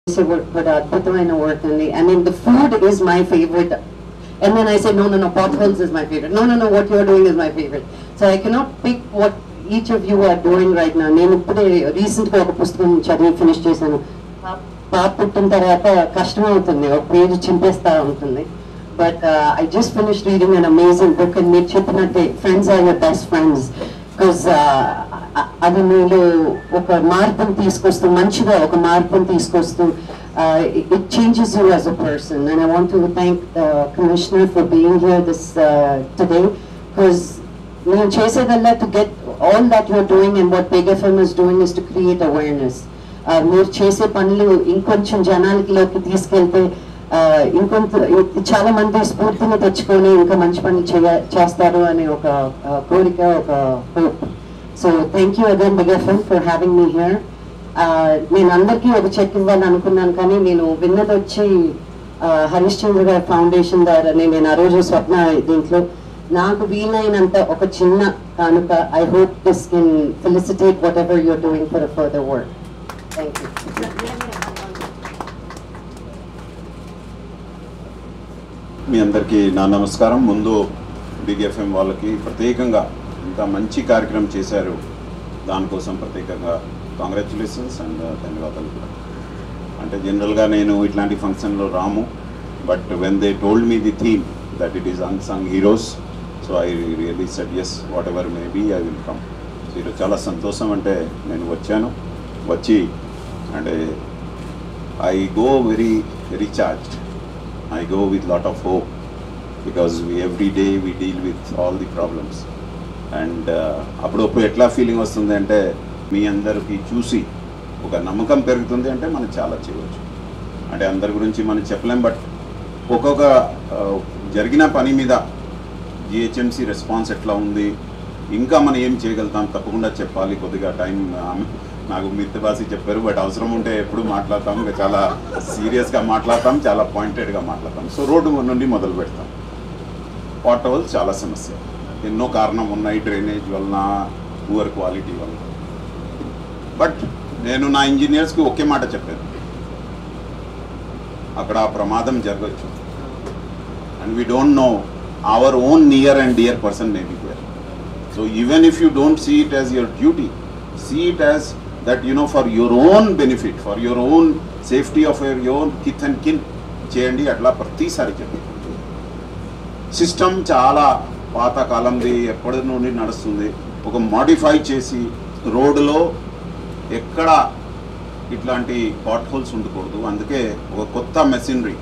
but adbhutamaina work only. I mean, the food is my favorite. And then I said, no, potholes is my favorite. No, what you're doing is my favorite. So I cannot pick what each of you are doing right now. నేను ఇప్పుడే రీసెంట్గా ఒక పుస్తకం చదివి finish చేశాను. పాప పుట్టిన తర్వాత కష్టం అవుతుంది, ఒక పేజ్ చింపేస్తా ఉంటుంది. But I just finished reading an amazing book, and మీరు చెప్పినట్టే friends are your best friends. Because అది మీరు ఒక మార్పును తీసుకొస్తూ, మంచిగా ఒక మార్పును తీసుకొస్తూ, it changes you as a person. And I want to thank the Commissioner for being here today, because నేను చేసేదల్లా to get all that you're doing and what Big FM is doing is to create awareness. మీరు చేసే పనులు ఇంకొంచెం జనాలలోకి తీసుకెళ్తే ఇంకొంత చాలా మంది స్ఫూర్తిని తెచ్చుకొని ఇంకా మంచి పనులు చేస్తారు అనే ఒక కోరిక, ఒక hope. So thank you again big FM for having me here. నేను అందరికీ ఒక చెక్ ఇవ్వాలని అనుకున్నాను, కానీ నేను విన్నది వచ్చి హరీష్ చంద్ర గారి ఫౌండేషన్ ద్వారానే. నేను ఆ రోజు స్వప్న దీంట్లో నాకు వీలైనంత ఒక చిన్న కానుక. I hope this can felicitate whatever you're doing for further work. Thank you. మీ అందరికీ నా నమస్కారం. ముందు బిగ్ ఎఫ్ఎం వాళ్ళకి ప్రత్యేకంగా ఇంత మంచి కార్యక్రమం చేశారు, దానికోసం ప్రత్యేకంగా కాంగ్రాచులేషన్స్ అండ్ ధన్యవాదాలు కూడా. అంటే జనరల్గా నేను ఇట్లాంటి ఫంక్షన్లో రాము, but when they told me the theme that it is unsung heroes, so I really said yes, whatever may be I will come. So ఈరోజు చాలా సంతోషం, అంటే నేను వచ్చి అంటే I go very recharged. I go with lot of hope, because every day we deal with all the problems, and అప్పుడప్పుడు ఎట్లా feeling వస్తుంది అంటే మీ అందరికి చూసి ఒక నమ్మకం పెరుగుతుంది, అంటే మనం చాలా చేయవచ్చు. అంటే అందరి గురించి మనం చెప్పలేం, బట్ ఒక్కొక్క జరిగిన పని మీద జిహెచ్ఎంసీ రెస్పాన్స్ ఎట్లా ఉంది, ఇంకా మనం ఏం చేయగలుగుతాం తప్పకుండా చెప్పాలి. కొద్దిగా టైం నాకు మితభాషి చెప్పారు, బట్ అవసరం ఉంటే ఎప్పుడు మాట్లాడతాం, ఇంకా చాలా సీరియస్గా మాట్లాడతాం, చాలా పాయింటెడ్గా మాట్లాడతాం. సో రోడ్డు నుండి మొదలు పెడతాం. వాట్ హోల్స్ చాలా సమస్య, ఎన్నో కారణం ఉన్నాయి, డ్రైనేజ్ వలన, పూర్ క్వాలిటీ వలన. బట్ నేను నా ఇంజనీర్స్కి ఒకే మాట చెప్పాను, అక్కడ ప్రమాదం జరగచ్చు, and we don't know our own near and dear person may be there. So even if you don't see it as your duty, see it as that, you know, for your own benefit, for your own safety of your own kith and kin చేయండి. అట్లా ప్రతిసారి చెప్పి system చాలా పాత కాలంది, ఎప్పటి నుండి నడుస్తుంది. ఒక మాడిఫై చేసి రోడ్డులో ఎక్కడ ఇట్లాంటి పాట్ హోల్స్ ఉండకూడదు. అందుకే ఒక కొత్త machinery,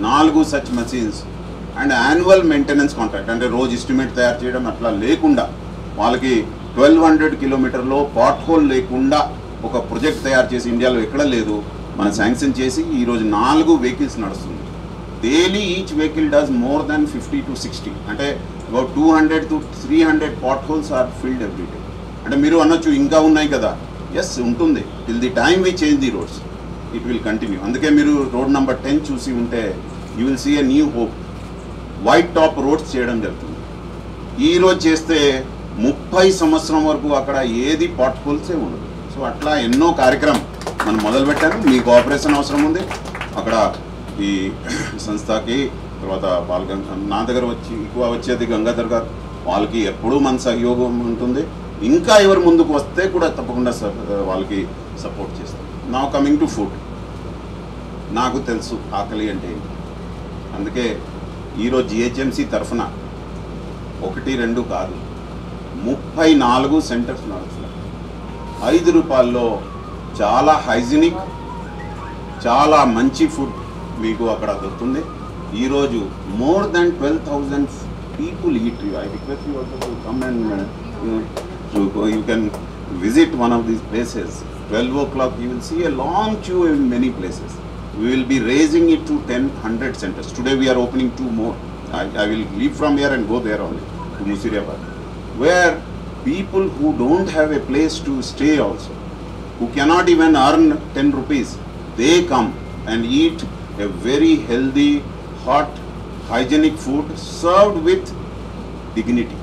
4 such machines and annual maintenance contract, అంటే రోజు ఎస్టిమేట్ తయారు చేయడం అట్లా లేకుండా వాళ్ళకి 1200 కిలోమీటర్లో పాట్ హోల్ లేకుండా ఒక ప్రాజెక్ట్ తయారు చేసి, ఇండియాలో ఎక్కడ లేదు, మనం శాంక్షన్ చేసి ఈరోజు 4 వెహికల్స్ నడుస్తుంది. Daily each vehicle does more than 50 to 60, అంటే about 200 to 300 potholes are filled every day. అంటే మీరు అనొచ్చు ఇంకా ఉన్నాయి కదా, ఎస్ ఉంటుంది. Till the time we change the roads it will continue. అందుకే మీరు రోడ్ నెంబర్ 10 చూసి ఉంటే you will see a new hope. White top roads చేయడం జరుగుతుంది. ఈరోజు చేస్తే 30 సంవత్సరం వరకు అక్కడ ఏది పాట్ హోల్సే ఉండదు. సో అట్లా ఎన్నో కార్యక్రమం మనం మొదలుపెట్టాను. మీ కోఆపరేషన్ అవసరం ఉంది. అక్కడ ఈ సంస్థకి తర్వాత నా దగ్గర ఎక్కువ వచ్చేది గంగాధర్ గారు, వాళ్ళకి ఎప్పుడూ మన సహయోగం ఉంటుంది. ఇంకా ఎవరు ముందుకు వస్తే కూడా తప్పకుండా వాళ్ళకి సపోర్ట్ చేస్తాం. నా కమింగ్ టు ఫుడ్, నాకు తెలుసు ఆకలి అంటే ఏంటి. అందుకే ఈరోజు జిహెచ్ఎంసీ తరఫున 1, 2 కాదు, 34 సెంటర్స్ నడుస్తున్నాయి. 5 రూపాయల్లో చాలా హైజీనిక్, చాలా మంచి ఫుడ్ మీకు అక్కడ దొరుకుతుంది. ఈరోజు more than 12,000 people eat. I request you also to come and you can visit one of these places. 12 o'clock you will see a long queue in many places. We will be raising it to 100 centers. Today we are opening 2 more. I will leave from here and go there only to Musiriabad, where people who don't have a place to stay also, who cannot even earn 10 rupees, they come and eat a very healthy, hot, hygienic food served with dignity.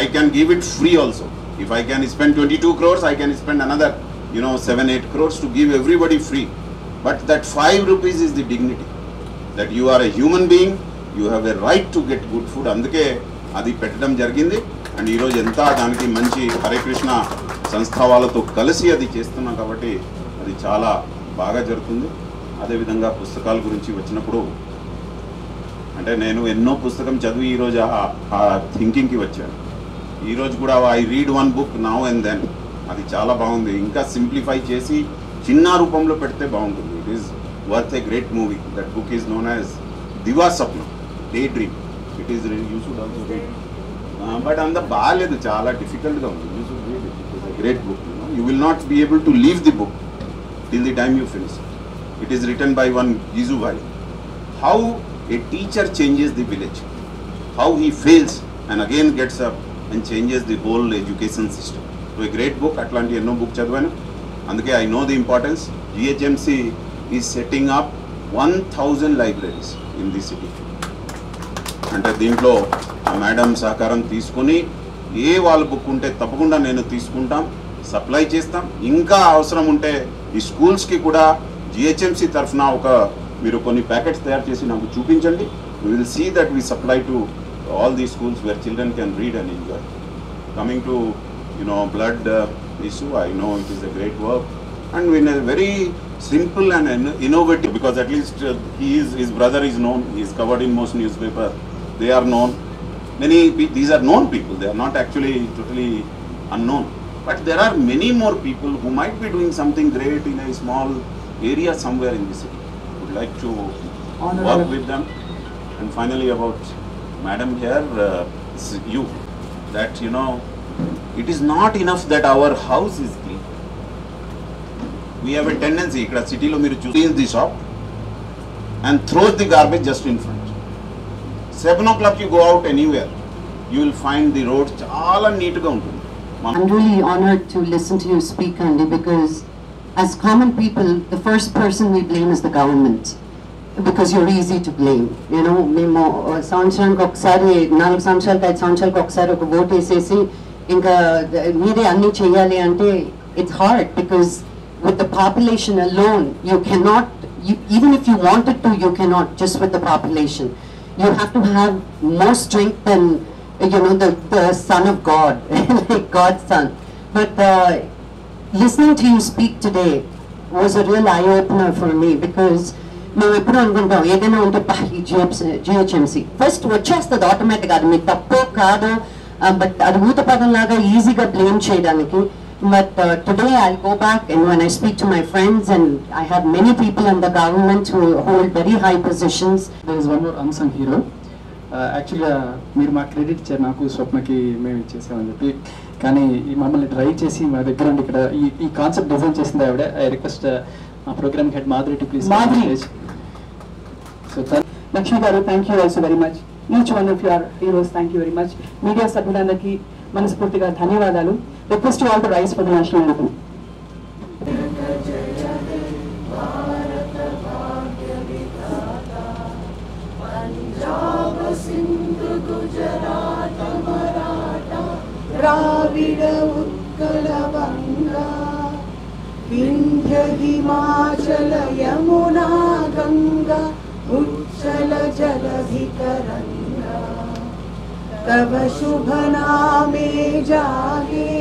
I can give it free also. If I can spend 22 crores, I can spend another 7-8 crores to give everybody free. But that 5 rupees is the dignity. That you are a human being, you have a right to get good food. అందుకే అది పెట్టడం జరిగింది. And ఈరోజు ఎంత దానికి మంచి హరే కృష్ణ సంస్థ వాళ్ళతో కలిసి అది చేస్తున్నాం కాబట్టి అది చాలా బాగా జరుగుతుంది. అదేవిధంగా పుస్తకాల గురించి వచ్చినప్పుడు అంటే నేను ఎన్నో పుస్తకం చదివి ఈరోజు ఆ థింకింగ్కి వచ్చాను. ఈరోజు కూడా I read one book now and then, అది చాలా బాగుంది. ఇంకా సింప్లిఫై చేసి చిన్న రూపంలో పెడితే బాగుంటుంది. It is worth a great movie. That book is known as Divaswapnam, day dream. It is you should also read. But అంత బాగాలేదు, చాలా డిఫికల్ట్గా ఉంది. You should read it. It is a great book. You will not be able to leave the book till the time you finish. It is written by one Jisubhai. How a teacher changes the village, how he fails and again gets up and changes the whole education system. So a great book. Atlanti enno book chadvanu. Anduke I know the importance. GHMC is setting up 1000 libraries in the city. అంటే దీంట్లో madam సహకారం తీసుకుని ఏ వాళ్ళ book ఉంటే తప్పకుండా నేను తీసుకుంటాం, supply చేస్తాం. ఇంకా అవసరం ఉంటే ఈ స్కూల్స్కి కూడా జిహెచ్ఎంసి తరఫున మీరు కొన్ని ప్యాకెట్స్ తయారు చేసి నాకు చూపించండి. We will see that we supply to all the schools where children can read and enjoy. Coming to blood issue, I know it is a great work and in a very simple and innovative, because at least his brother is known, he is covered in most newspapers, they are known. These are known people, they are not actually totally unknown. But there are many more people who might be doing something great in a small area somewhere in the city. I would like to work with them. And finally about Madam here, you, that it is not enough that our house is clean. We have a tendency, ikkada city lo meeru clean the shop and throw the garbage just in front. 7 o'clock you go out anywhere, you will find the road chaala neat ga untundi. I'm really honored to listen to you speak, Andy, because as common people, the first person we blame is the government, because you're easy to blame. మేము సంవత్సరానికి ఒకసారి 4 సంవత్సరాలకు 5 సంవత్సరాలకు ఒకసారి ఒక vote వేసేసి ఇంకా మీరే అన్నీ చేయాలి అంటే it's hard, because with the population alone, you cannot, even if you wanted to, you cannot, just with the population. You have to have more strength than the son of God, like God's son. But listening to you speak today was a real eye-opener for me, because మేము ఎప్పుడు అనుకుంటాం ఏదైనా ఉంటే GHMC first వచ్చేస్తుంది ఆటోమేటిక్గా, అది మీకు తప్పో కాదు, బట్ అది ఊత పదం లాగా ఈజీగా బ్లేమ్ చేయడానికి. But today I'll go back, and when I speak to my friends, and I have many people in the government who hold very high positions. There is one more unsung hero. యాక్చువల్గా మీరు మా credit ఇచ్చారు, నాకు స్వప్నకి మేము ఇచ్చేసామని చెప్పి. కానీ ఈ మమ్మల్ని ట్రై చేసి మా దగ్గర ఉండి ఇక్కడ ఈ కాన్సెప్ట్ డిజైన్ చేసింది ఆవిడ. ఐ రిక్వెస్ట్ మా program head Madhuri to please. Madhuri. So Lakshmi garu, thank you also very much. Each one of your heroes, thank you very much. Media సభ్యులందరికీ మనస్ఫూర్తిగా ధన్యవాదాలు. Request all to rise for the national anthem. Sindhu Gujarat Maratha Dravida Utkal Banga Vindhya Himachal Yamuna Ganga उच्चल जलधि तरंगा तव शुभ नामे जागे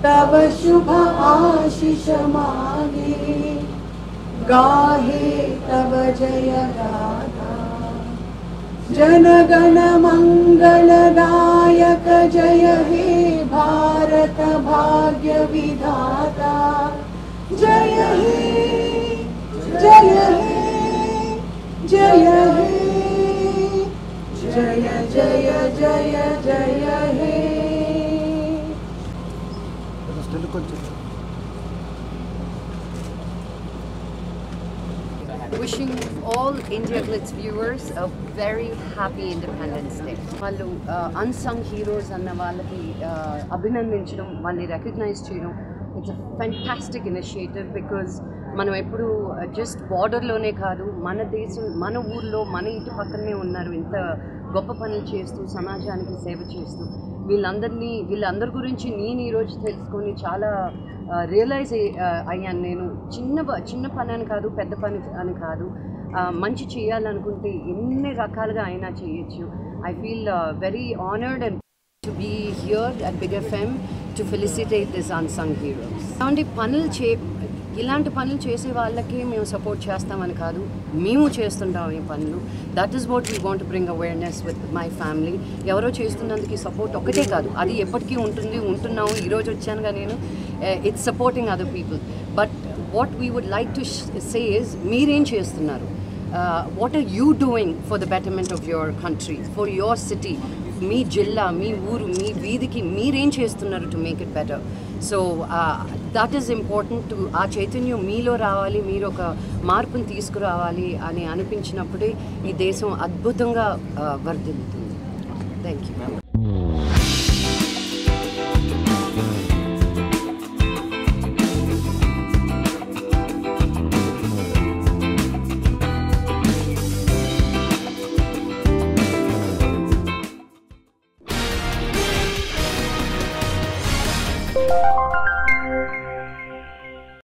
तव शुभ आशीष मागे गाहे तव जय गाथा जनगण मंगलदायक जय हे भारत भाग्य विधाता जय हे जय हे जय हे जय जय जय जय हे. Wishing all India Glitz viewers a very happy Independence Day. వాళ్ళు unsung heroes అన్న వాళ్ళకి అభినందించడం, వాళ్ళని రికగ్నైజ్ చేయడం, it's a fantastic initiative. Because మనం ఎప్పుడు జస్ట్ బార్డర్లోనే కాదు, మన దేశం, మన ఊర్లో, మన ఇంటి పక్కనే ఉన్నారు ఇంత గొప్ప పనులు చేస్తూ, సమాజానికి సేవ చేస్తూ. వీళ్ళందరి గురించి నేను ఈరోజు తెలుసుకొని చాలా రియలైజ్ అయ్యాను. నేను చిన్న పని అని కాదు, పెద్ద పని అని కాదు, మంచి చేయాలనుకుంటే ఎన్ని రకాలుగా అయినా చేయొచ్చు. I feel very honoured and to be here at big FM to felicitate this unsung heroes. ఇలాంటి పనులు చేసే వాళ్ళకి మేము సపోర్ట్ చేస్తామని కాదు, మేము చేస్తుంటాం ఈ పనులు. That is what we want to bring awareness with my family. ఎవరో చేస్తున్నందుకు సపోర్ట్ ఒకటే కాదు, అది ఎప్పటికీ ఉంటున్నాము. ఈరోజు వచ్చానుగా నేను, it's supporting other people. But what we would like to say is, మీరేం చేస్తున్నారు? What are you doing for the betterment of your country, for your city, మీ జిల్లా, మీ ఊరు, మీ వీధికి మీరేం చేస్తున్నారు to make it better? So that is important. ఆ చైతన్యం మీలో రావాలి, మీరు ఒక మార్పుని తీసుకురావాలి అని అనిపించినప్పుడే ఈ దేశం అద్భుతంగా వర్ధిల్లుతుంది. Thank you.